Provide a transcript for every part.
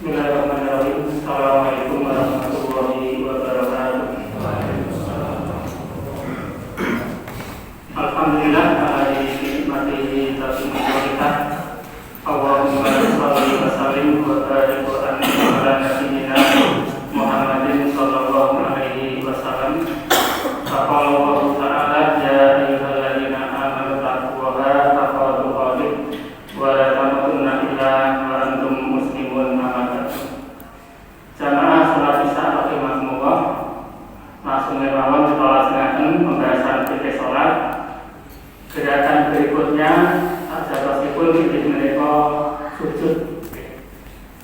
Bismillahirrahmanirrahim. Assalamualaikum warahmatullahi wabarakatuh. Alhamdulillah ala nikmatihi tatimullah. Allahumma shalli wa sallim wa barik ala nabiyyina Muhammadin sallallahu alaihi wasallam. Qala Allah ta'ala ya ayyuhalladzina amanu taqullaha haqqa tuqatih wa la tamutunna illa wa antum muslimun. Jamaah salat isya rahimakumullah, langsung mawon kita laksanakan pembahasan fikih salat. Gerakan berikutnya sajatosipun inggih menika sujud.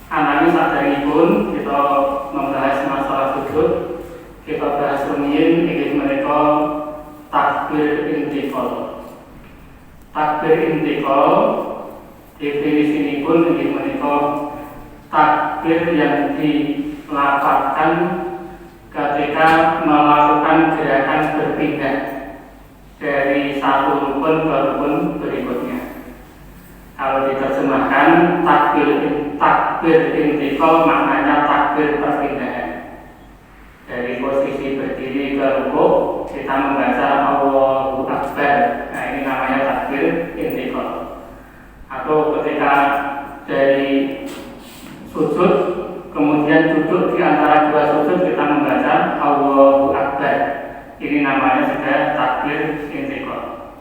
Ananging saderengipun kita membahas masalah sujud, kita bahas rumiyin inggih menika takbir intiqal. Takbir intiqal definisipun inggih menika takbir yang dilafazkan ketika melakukan gerakan berpindah dari satu rukun ke rukun berikutnya. Kalau diterjemahkan takbir intiqal maknanya takbir perpindahan. Dari posisi berdiri ke rukuk kita membaca Allahu Akbar. Nah, ini namanya takbir intiqal. Atau ketika dari sujud kemudian duduk di antara dua sujud kita membaca Allahu Akbar. Ini namanya juga takbir intiqal.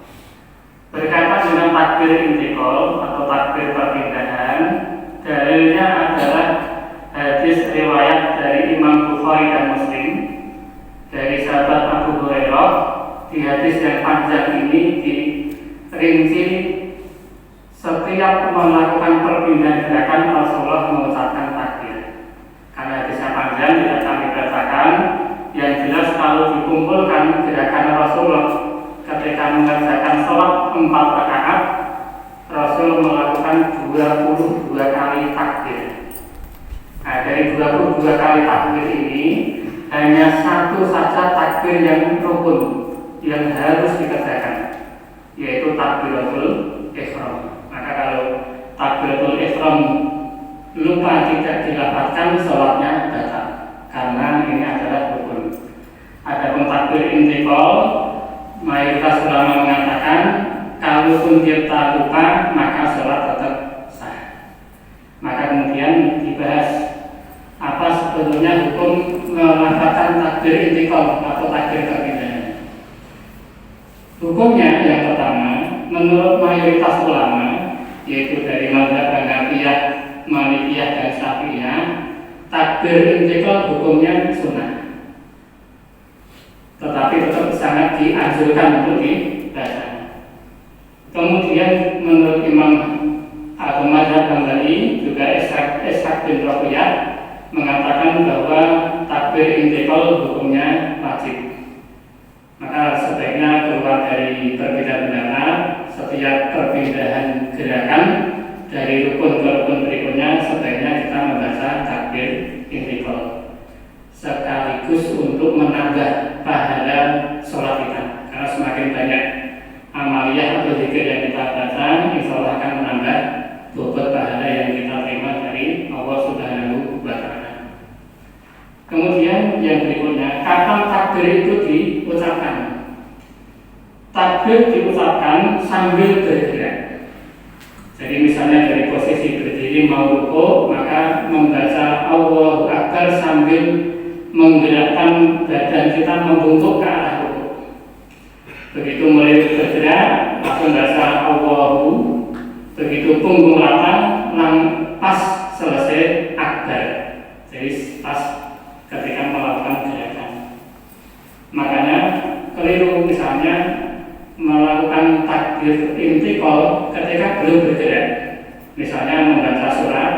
Berkaitan dengan takbir intiqal atau takbir perpindahan, dalilnya adalah hadis riwayat dari Imam Bukhari dan Muslim dari sahabat Abu Hurairah. Di hadis yang panjang ini dirinci setiap melakukan perpindahan gerakan Rasulullah mengucapkan takbir. Karena hadisnya panjang tidak kami bacakan. Yang jelas kalau dikumpulkan gerakan Rasulullah ketika mengerjakan sholat 4 rakaat, Rasul melakukan 22 kali takbir. Nah, dari 22 kali takbir ini hanya satu saja takbir yang rukun yang harus dikerjakan, yaitu takbiratul ihram. Maka kalau takbiratul ihram lupa tidak dilafazkan, sholatnya batal karena ini adalah rukun. Adapun takbir intiqal, mayoritas ulama mengatakan kalaupun kita lupa maka sholat tetap sah. Maka kemudian dibahas apa sebetulnya hukum melafazkan takbir intiqal atau takbir perpindahan. Hukumnya yang pertama, menurut mayoritas ulama, yaitu dari mazhab Hanafiyah, Malikiyah dan Syafi'iyah, takbir intiqal hukumnya sunnah, tetapi tetap sangat dianjurkan untuk dibaca. Kemudian menurut Imam atau mazhab Hambali juga Ishaq bin Rabi'ah mengatakan bahwa takbir intiqal hukumnya wajib. Maka sebaiknya keluar dari perbedaan pendapat, setiap perpindahan gerakan dari rukun ke rukun berikutnya sebaiknya kita membaca takbir intiqal sekaligus untuk menambah pahala sholat kita. Karena semakin banyak amaliyah atau zikir yang kita baca, insya Allah akan menambah bobot pahala yang kita terima dari Allah Subhanahu wa Ta'ala. Kemudian yang berikutnya, kapan takbir itu diucapkan? Takbir diucapkan sambil bergerak. Jadi misalnya dari posisi berdiri mau rukuk, maka membaca Allahu Akbar sambil menggerakkan badan kita membungkuk ke arah rukuk. Begitu mulai bergerak, langsung baca Allahu. Begitu punggung rata, pas selesai Akbar. Jadi pas ketika melakukan gerakan. Makanya keliru misalnya melakukan takbir intiqal ketika belum bergerak. Misalnya membaca surat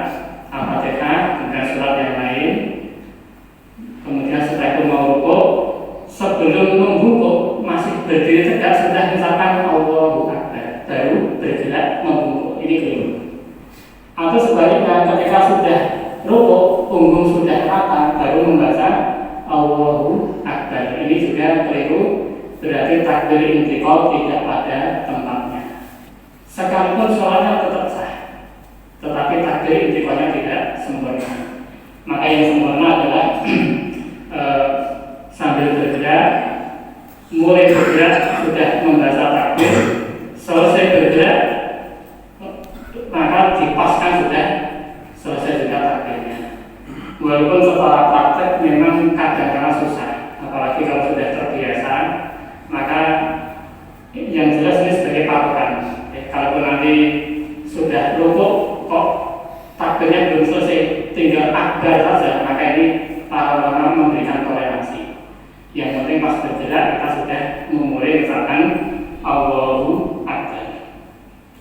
Al-Fatihah dengan surat yang lain, kemudian setelah itu mau rukuk, sebelum membungkuk masih berdiri tegak sudah mengucapkan Allahu Akbar, baru bergerak membungkuk. Ini keliru. Atau sebaliknya, ketika sudah rukuk, punggung sudah rata, baru membaca Allahu Akbar. Ini juga keliru. Berarti takbir intiqal tidak pada tempatnya. Sekalipun sholatnya tetap sah, tetapi takbir intiqalnya tidak sempurna. Walaupun setelah praktek memang kadang-kadang susah, apalagi kalau sudah terbiasa, maka yang jelas ini sebagai patokan. Kalaupun nanti sudah lumpuh kok takbirnya belum selesai, tinggal akbar saja, maka ini para ulama memberikan toleransi. Yang penting pas bergerak kita sudah memulai misalkan Allahu Akbar.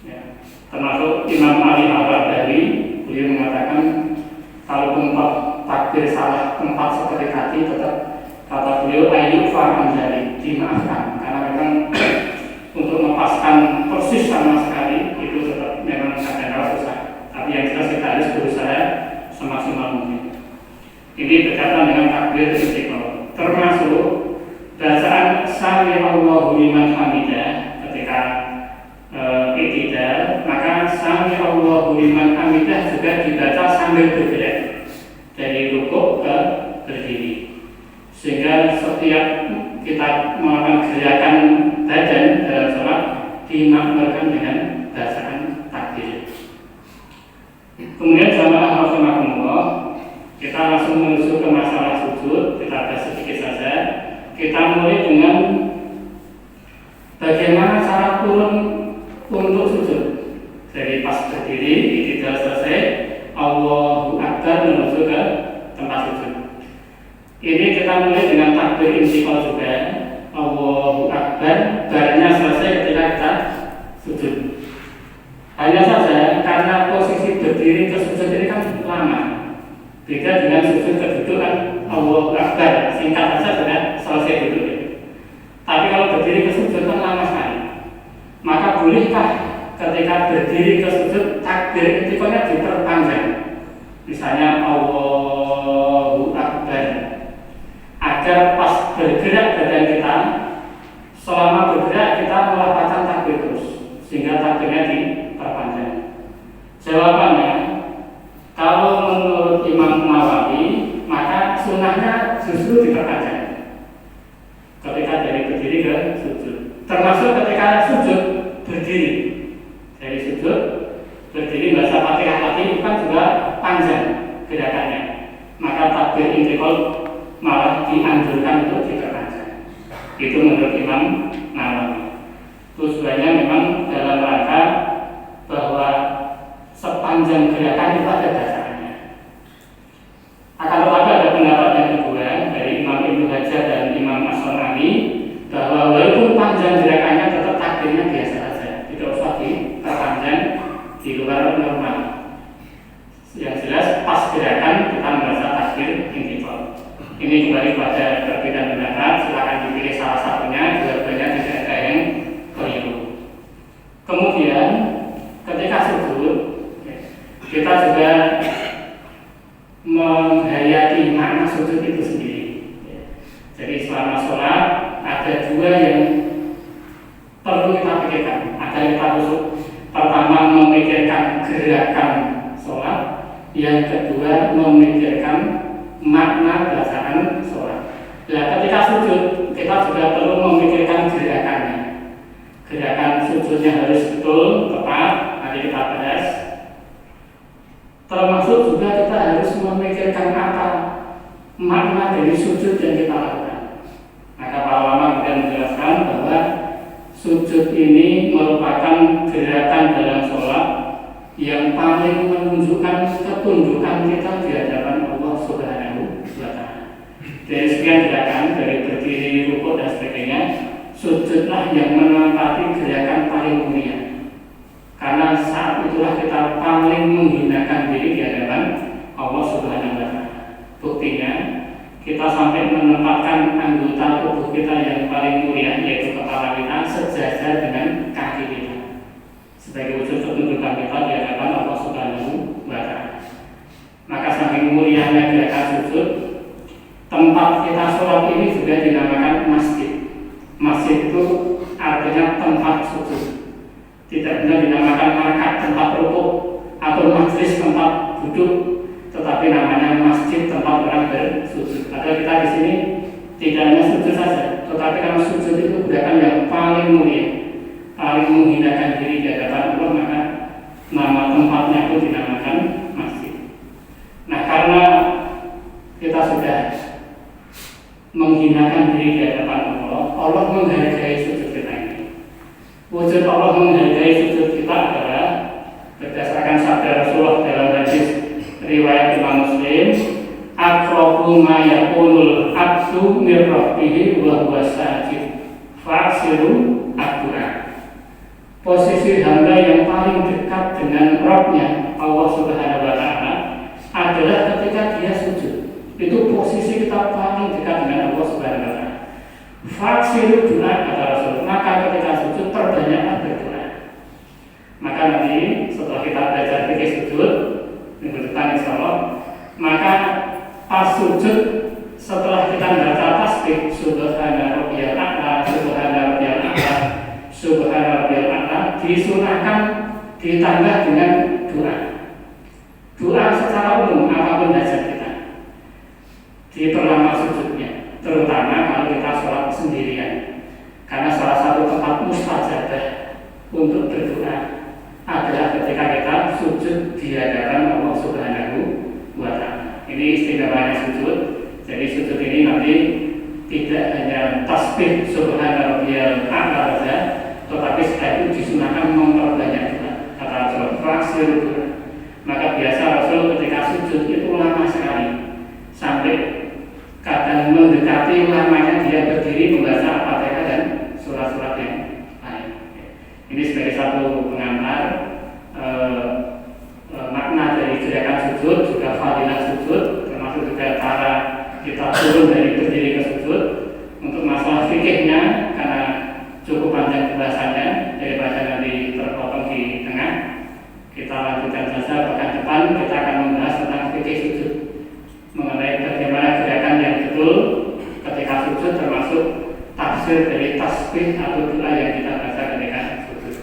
Ya. Termasuk Imam Ali Al-Barbahari, beliau mengatakan kalaupun takbir salah tempat seperti tadi, tetap kata beliau ayub fa'an dari dimaafkan, karena memang untuk melepaskan persis sama sekali itu tetap memang kadang-kadang susah. Tapi yang jelas kita harus berusaha semaksimal mungkin. Ini berkaitan dengan takbir istiqlal, termasuk bacaan Sami Allahu liman hamidah ketika i'tidal, maka Sami Allahu liman hamidah juga dibaca sambil bergerak dari rukuk ke berdiri, sehingga setiap kita melakukan gerakan badan dalam sholat dimakmurkan dengan bacaan takbir. Kemudian jamaah rahimakumullah, kita langsung menuju ke masalah sujud. Kita bahas sedikit saja. Kita mulai dengan bagaimana cara turun untuk sujud. Dari pas berdiri, i'tidal selesai, Allahu Akbar menuju ke tempat sujud. Ini kita mulai dengan takbir intiqal juga, Allahu Akbar, barnya selesai ketika kita sujud. Hanya saja karena posisi berdiri ke sujud ini kan lama, beda dengan sujud kedudukan Allahu Akbar, singkat saja sudah selesai duduk. Tapi kalau berdiri ke sujud kan lama sekali. Maka bolehkah ketika berdiri ke sujud takbir intiqalnya diperpanjang? Misalnya Allahu Akbar, agar pas bergerak badan kita, selama bergerak kita melafazkan takbir terus, sehingga takbirnya diperpanjang. Jawabannya, kalau menurut Imam Nawawi, maka sunnahnya justru diperpanjang ketika dari berdiri ke sujud, termasuk ketika sujud berdiri. Dari sujud berdiri baca Fatihah tadi kan juga panjang gerakannya, maka takbir intiqal malah dianjurkan untuk diperpanjang. Itu menurut Imam Nawawi. Tujuannya memang dalam rangka bahwa sepanjang gerakan itu ada bacaannya. Akan tetapi ada pendapat yang kedua dari Imam Ibnu Hajar dan Imam As-Sanani, bahwa walaupun panjang gerakannya tetap takbirnya biasa saja, tidak usah diperpanjang di luar normal. Yang jelas pas gerakan kita membaca takbir intiqal. Ini kembali pada perbedaan pendapat, silakan dipilih salah satunya, dua-duanya tidak ada yang keliru. Kemudian ketika sujud, kita juga menghayati makna sujud itu sendiri. Jadi selama sholat ada dua yang perlu kita pikirkan agar kita khusyuk. Pertama, memikirkan gerakan sholat. Yang kedua, memikirkan makna bacaan sholat. Nah, ketika sujud kita juga perlu memikirkan gerakannya. Gerakan sujudnya harus betul, tepat. Nanti kita bahas. Termasuk juga kita harus memikirkan apa makna dari sujud yang kita lakukan. Maka para ulama kemudian menjelaskan bahwa sujud ini merupakan gerakan dalam sholat yang paling menunjukkan ketundukan kita di hadapan Allah Subhanahu wa Ta'ala. Dari sekian gerakan, dari berdiri, rukuk dan sebagainya, sujudlah yang menempati gerakan paling mulia. Karena saat itulah kita paling menghinakan diri di hadapan Allah Subhanahu wa Ta'ala. Buktinya, kita sampai menempatkan anggota tubuh kita yang paling mulia, yaitu kepala kita, sejajar dengan kaki kita, sebagai wujud ketundukan kita di hadapan Allah Subhanahu wa Ta'ala. Maka saking mulianya gerakan sujud, tempat kita sholat ini juga dinamakan masjid. Masjid itu artinya tempat sujud. Tidak benar dinamakan markat, tempat rukuk, atau majelis tempat duduk, tetapi namanya masjid, tempat orang bersujud. Padahal kita di sini tidak hanya sujud saja, tetapi karena sujud itu gerakan yang paling mulia, paling menghinakan diri di hadapan Allah, maka nama tempatnya itu dinamakan masjid. Nah, karena menghinakan diri di hadapan Allah, Allah menghargai sujud kita ini. Wujud Allah menghargai sujud kita adalah berdasarkan sabda Rasulullah dalam hadis riwayat Imam Muslim, aqrabu ma yakunul abdu min rabbih wa huwa sajid fa'siru ad-du'a. Posisi hamba yang paling dekat dengan Rabb-nya Allah Subhanahu wa taala adalah ketika dia sujud. Itu posisi kita paling dekat dengan Allah Subhanahu wa taala. Fa'siru du'a kata Rasul, maka ketika sujud perbanyaklah berdoa. Maka nanti setelah kita belajar fikih sujud minggu depan insyaallah, maka pas sujud setelah kita baca tasbih subhana rabbiyal a'la subhana rabbiyal a'la subhana rabbiyal a'la, disunahkan ditambah dengan doa. Doa secara umum apapun hajat kita, diperlama sujudnya, terutama kalau kita sholat sendirian, karena salah satu tempat mustajabah untuk berdoa adalah ketika kita sujud di hadapan Allah Subhanahu wa taala. Ini istimewanya sujud. Jadi sujud ini nanti tidak hanya tasbih subhana rabbiyal a'la saja, tetapi setelah itu disunahkan memperbanyak doa. Kata Rasul, faksir doa. Maka biasa Rasul ketika sujud itu lama sekali, sampai kadang mendekati lamanya dia berdiri membaca Al-Fatihah dan surat-surat yang lain. Ini sebagai satu pengantar makna dari gerakan sujud, juga fadilah sujud, termasuk juga cara kita turun dari berdiri ke sujud. Untuk masalah fikihnya, karena cukup panjang pembahasannya daripada nanti terpotong di tengah, kita lanjutkan saja pekan depan. Kita akan membahas tentang fikih sujud, mengenai bagaimana gerakan yang betul ketika sujud, termasuk tafsir dari tasbih atau doa yang kita baca ketika sujud.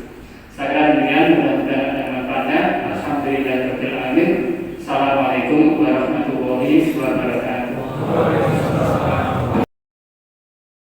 Saya kira demikian, mudah-mudahan ada manfaatnya. Alhamdulillahirabbil alamin. Assalamualaikum warahmatullahi wabarakatuh.